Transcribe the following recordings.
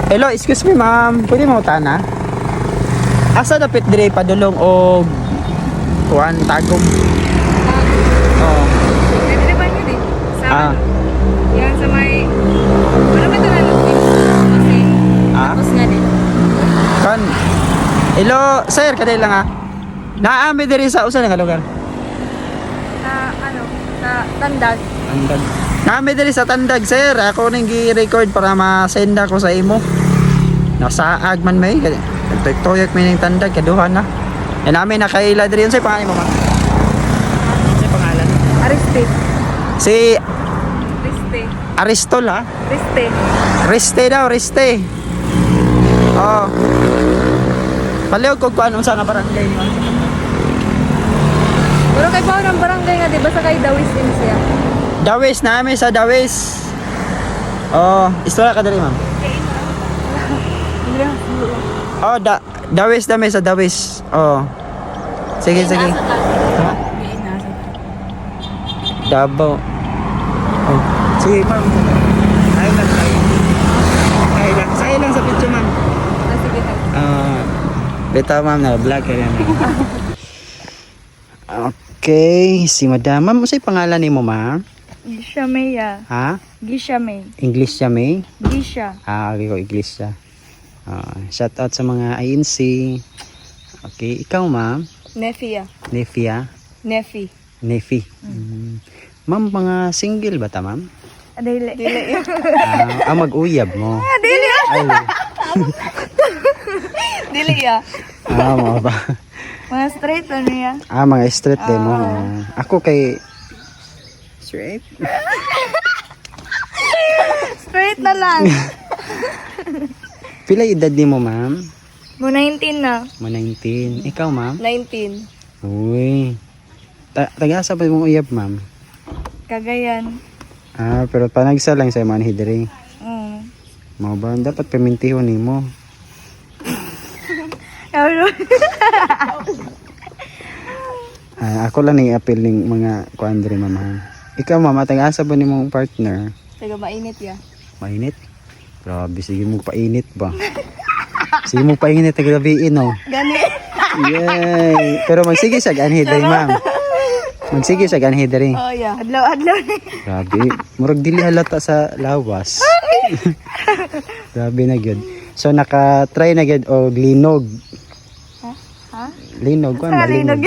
Hello, excuse me ma'am. Pwede mo tana? Asa dapit dire padulong og kuan tagom? Oh. Pwede ba yun eh? Sa Ah. yan sa may... Ano ba ito na lutin? Kasi... Ah? Tapos nga din. Kan. Hello, sir, kadai lang ah. Naami diri sa usa nga lugar. Sa ano? Sa Tandag. Tandag. Naami diri sa Tandag, sir. Ako ning gi-record para ma-send ako sa imo. Nasaag man may. Tuyok may ning Tandag kaduha na. Yan namin nakaila diri yun sa pangalan mo, ma'am. Sa pangalan. Ariste. Si Ariste. Aristol ha. Ariste. Reste daw, reste. Oh. Palihog ko kung sa nga barangay mo. Pero kay Pao ng barangay nga, di ba sa kay Dawis din siya? Dawis namin sa Dawis. Oh, istorya ka dali, ma'am. Oh, Dawis dami sa Dawis. Oh. Sige, sige. Davao. Oh. Sige, ma'am. Ay lang tayo. Ay lang sa picture, ma'am. Sige. Beta, ma'am, na vlog kaya na. Okay, si madam. Ma'am, sa'yo pangalan ni mo, ma'am? Gisha May ya. Ha? Gisha May. English siya, May? Gisha. Okay ko, English siya. Shout out sa mga INC. Okay, ikaw, ma'am? Nefia. Nefia? Nefi. Nefi. Ma'am, mga single ba ta, ma'am? Dili. Dili. Mag-uyab mo. Dili. Ay, Dili ya. mo ba? Mga straight ano ya? Mga straight din mo. Ako kay... Straight? Straight na lang. Pila edad ni mo, ma'am? Mo 19 na. Mo 19. Ikaw, ma'am? 19. Uy. Tagasa pa mong uyab, ma'am? Cagayan. Pero panagsa lang sa mga hidri. Mo ba? Dapat pamintihon ni mo. Ako lang ni-appeal ng mga kuandre, mama. Ikaw, mama, tagasa ba ni mong partner? Taga mainit ya. Mainit? Grabe, sige mo painit ba? Sige mo painit na gabiin, no? Gani. Yay! Pero magsige siya ganhidri, ma'am. Magsige siya ganhidri. Oh yeah. Adlaw. Grabe. Murag dili halata sa lawas. Grabe na gyud. So naka-try na gyud og linog. Ha? Linog ko Sa linog.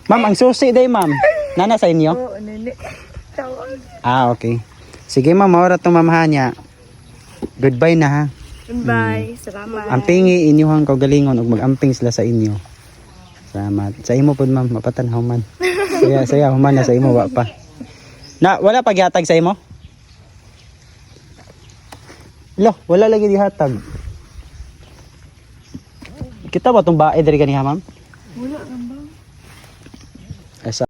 Ma'am, ang susi day, ma'am. Nana sa inyo? Oo, nini. Tawag. Okay. Sige, ma'am, mawara tong mamahan niya. Goodbye na ha. Bye. Salamat. Ampingi inyuhang kaugalingon ug mag-amping sila sa inyo. Salamat. Sa imo pud, ma'am, mapatanhaw man. Saya human na sa imo wa pa. Na wala paghatag sa imo? Lo, wala lagi dihatag. Kita ba tong bae diri kaniha, ma'am?